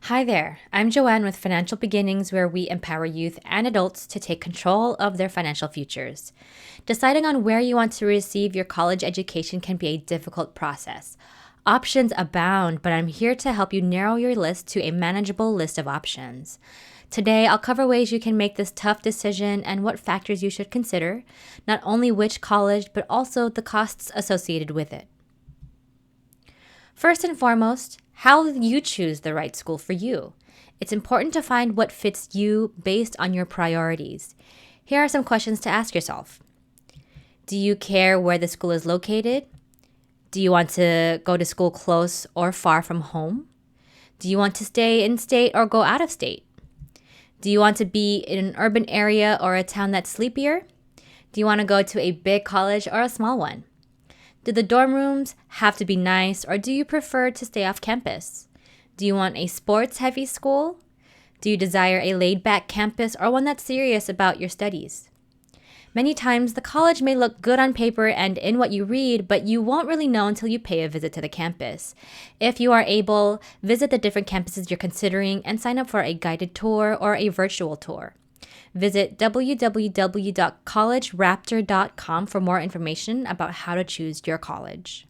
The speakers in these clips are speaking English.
Hi there, I'm Joanne with Financial Beginnings, where we empower youth and adults to take control of their financial futures. Deciding on where you want to receive your college education can be a difficult process. Options abound, but I'm here to help you narrow your list to a manageable list of options. Today, I'll cover ways you can make this tough decision and what factors you should consider, not only which college, but also the costs associated with it. First and foremost, how you choose the right school for you. It's important to find what fits you based on your priorities. Here are some questions to ask yourself. Do you care where the school is located? Do you want to go to school close or far from home? Do you want to stay in state or go out of state? Do you want to be in an urban area or a town that's sleepier? Do you want to go to a big college or a small one? Do the dorm rooms have to be nice, or do you prefer to stay off campus? Do you want a sports-heavy school? Do you desire a laid-back campus or one that's serious about your studies? Many times, the college may look good on paper and in what you read, but you won't really know until you pay a visit to the campus. If you are able, visit the different campuses you're considering and sign up for a guided tour or a virtual tour. Visit www.collegeraptor.com for more information about how to choose your college.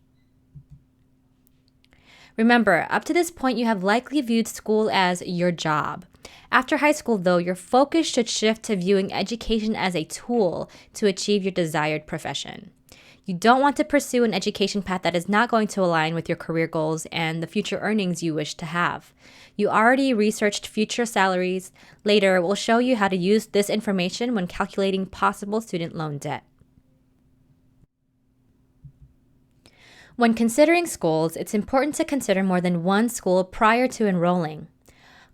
Remember, up to this point, you have likely viewed school as your job. After high school, though, your focus should shift to viewing education as a tool to achieve your desired profession. You don't want to pursue an education path that is not going to align with your career goals and the future earnings you wish to have. You already researched future salaries. Later, we'll show you how to use this information when calculating possible student loan debt. When considering schools, it's important to consider more than one school prior to enrolling.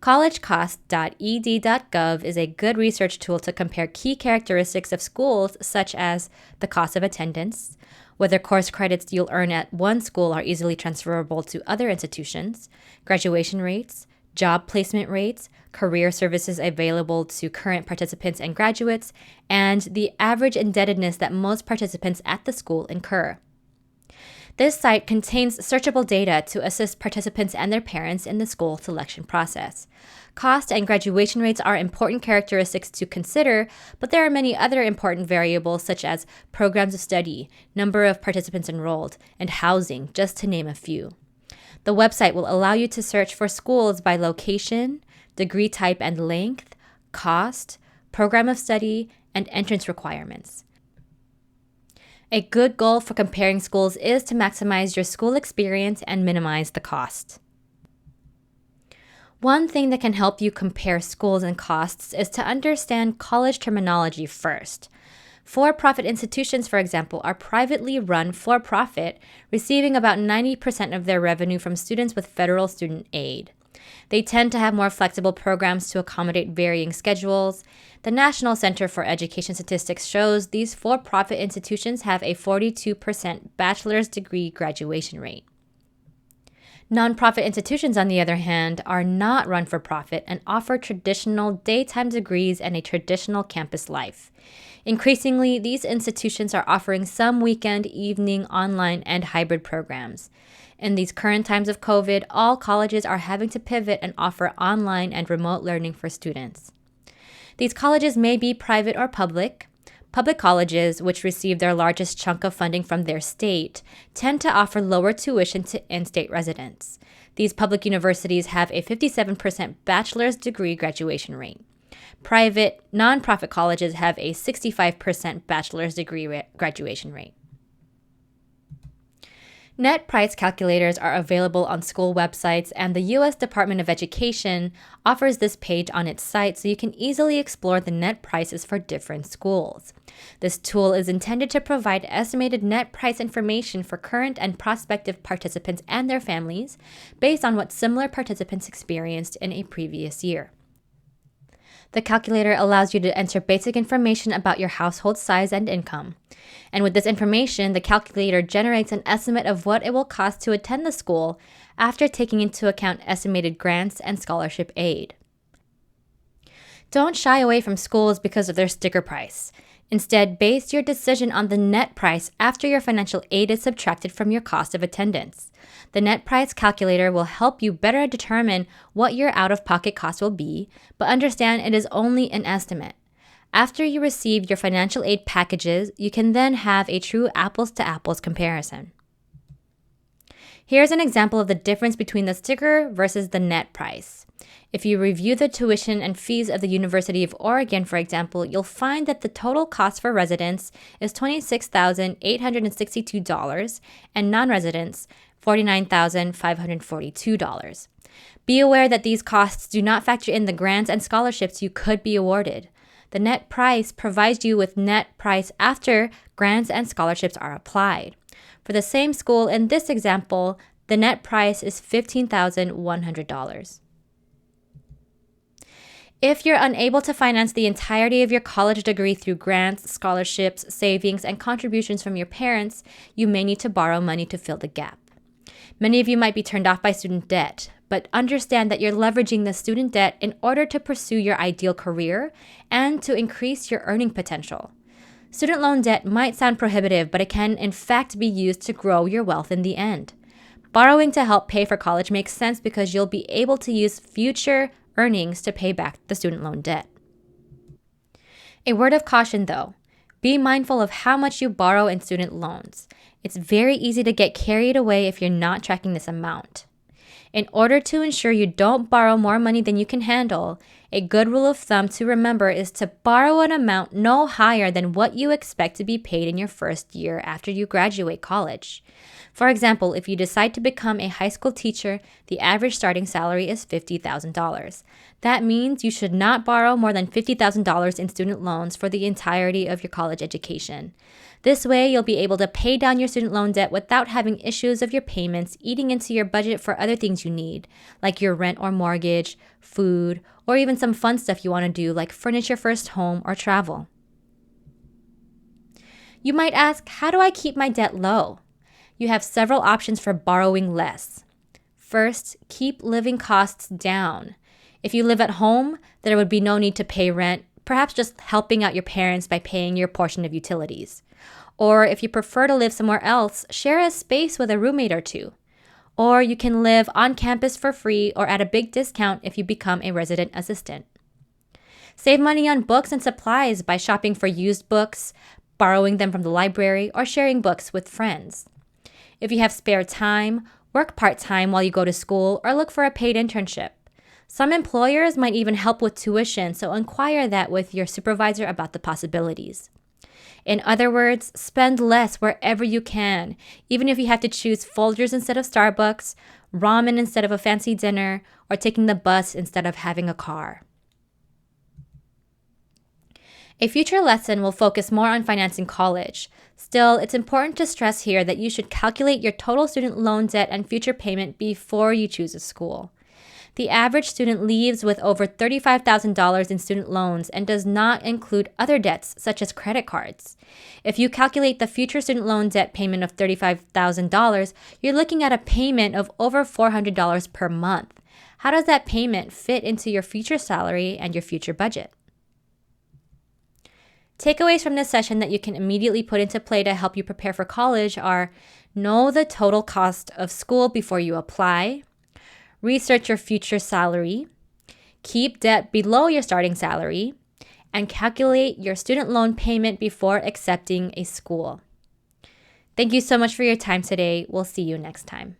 collegecost.ed.gov is a good research tool to compare key characteristics of schools such as the cost of attendance, whether course credits you'll earn at one school are easily transferable to other institutions, graduation rates, job placement rates, career services available to current participants and graduates, and the average indebtedness that most participants at the school incur. This site contains searchable data to assist participants and their parents in the school selection process. Cost and graduation rates are important characteristics to consider, but there are many other important variables such as programs of study, number of participants enrolled, and housing, just to name a few. The website will allow you to search for schools by location, degree type and length, cost, program of study, and entrance requirements. A good goal for comparing schools is to maximize your school experience and minimize the cost. One thing that can help you compare schools and costs is to understand college terminology first. For-profit institutions, for example, are privately run for-profit, receiving about 90% of their revenue from students with federal student aid. They tend to have more flexible programs to accommodate varying schedules. The National Center for Education Statistics shows these for-profit institutions have a 42% bachelor's degree graduation rate. Nonprofit institutions, on the other hand, are not run for profit and offer traditional daytime degrees and a traditional campus life. Increasingly, these institutions are offering some weekend, evening, online, and hybrid programs. In these current times of COVID, all colleges are having to pivot and offer online and remote learning for students. These colleges may be private or public. Public colleges, which receive their largest chunk of funding from their state, tend to offer lower tuition to in-state residents. These public universities have a 57% bachelor's degree graduation rate. Private, nonprofit colleges have a 65% bachelor's degree graduation rate. Net price calculators are available on school websites, and the U.S. Department of Education offers this page on its site so you can easily explore the net prices for different schools. This tool is intended to provide estimated net price information for current and prospective participants and their families based on what similar participants experienced in a previous year. The calculator allows you to enter basic information about your household size and income. And with this information, the calculator generates an estimate of what it will cost to attend the school after taking into account estimated grants and scholarship aid. Don't shy away from schools because of their sticker price. Instead, base your decision on the net price after your financial aid is subtracted from your cost of attendance. The net price calculator will help you better determine what your out-of-pocket cost will be, but understand it is only an estimate. After you receive your financial aid packages, you can then have a true apples-to-apples comparison. Here's an example of the difference between the sticker versus the net price. If you review the tuition and fees of the University of Oregon, for example, you'll find that the total cost for residents is $26,862 and non-residents $49,542. Be aware that these costs do not factor in the grants and scholarships you could be awarded. The net price provides you with net price after grants and scholarships are applied. For the same school in this example, the net price is $15,100. If you're unable to finance the entirety of your college degree through grants, scholarships, savings, and contributions from your parents, you may need to borrow money to fill the gap. Many of you might be turned off by student debt, but understand that you're leveraging the student debt in order to pursue your ideal career and to increase your earning potential. Student loan debt might sound prohibitive, but it can in fact be used to grow your wealth in the end. Borrowing to help pay for college makes sense because you'll be able to use future earnings to pay back the student loan debt. A word of caution though, be mindful of how much you borrow in student loans. It's very easy to get carried away if you're not tracking this amount. In order to ensure you don't borrow more money than you can handle, a good rule of thumb to remember is to borrow an amount no higher than what you expect to be paid in your first year after you graduate college. For example, if you decide to become a high school teacher, the average starting salary is $50,000. That means you should not borrow more than $50,000 in student loans for the entirety of your college education. This way, you'll be able to pay down your student loan debt without having issues of your payments eating into your budget for other things you need, like your rent or mortgage, food, or even some fun stuff you want to do like furnish your first home or travel. You might ask, how do I keep my debt low? You have several options for borrowing less. First, keep living costs down. If you live at home, there would be no need to pay rent, perhaps just helping out your parents by paying your portion of utilities. Or if you prefer to live somewhere else, share a space with a roommate or two. Or you can live on campus for free or at a big discount if you become a resident assistant. Save money on books and supplies by shopping for used books, borrowing them from the library, or sharing books with friends. If you have spare time, work part-time while you go to school or look for a paid internship. Some employers might even help with tuition, so inquire that with your supervisor about the possibilities. In other words, spend less wherever you can, even if you have to choose Folgers instead of Starbucks, ramen instead of a fancy dinner, or taking the bus instead of having a car. A future lesson will focus more on financing college. Still, it's important to stress here that you should calculate your total student loan debt and future payment before you choose a school. The average student leaves with over $35,000 in student loans and does not include other debts such as credit cards. If you calculate the future student loan debt payment of $35,000, you're looking at a payment of over $400 per month. How does that payment fit into your future salary and your future budget? Takeaways from this session that you can immediately put into play to help you prepare for college are: know the total cost of school before you apply, research your future salary, keep debt below your starting salary, and calculate your student loan payment before accepting a school. Thank you so much for your time today. We'll see you next time.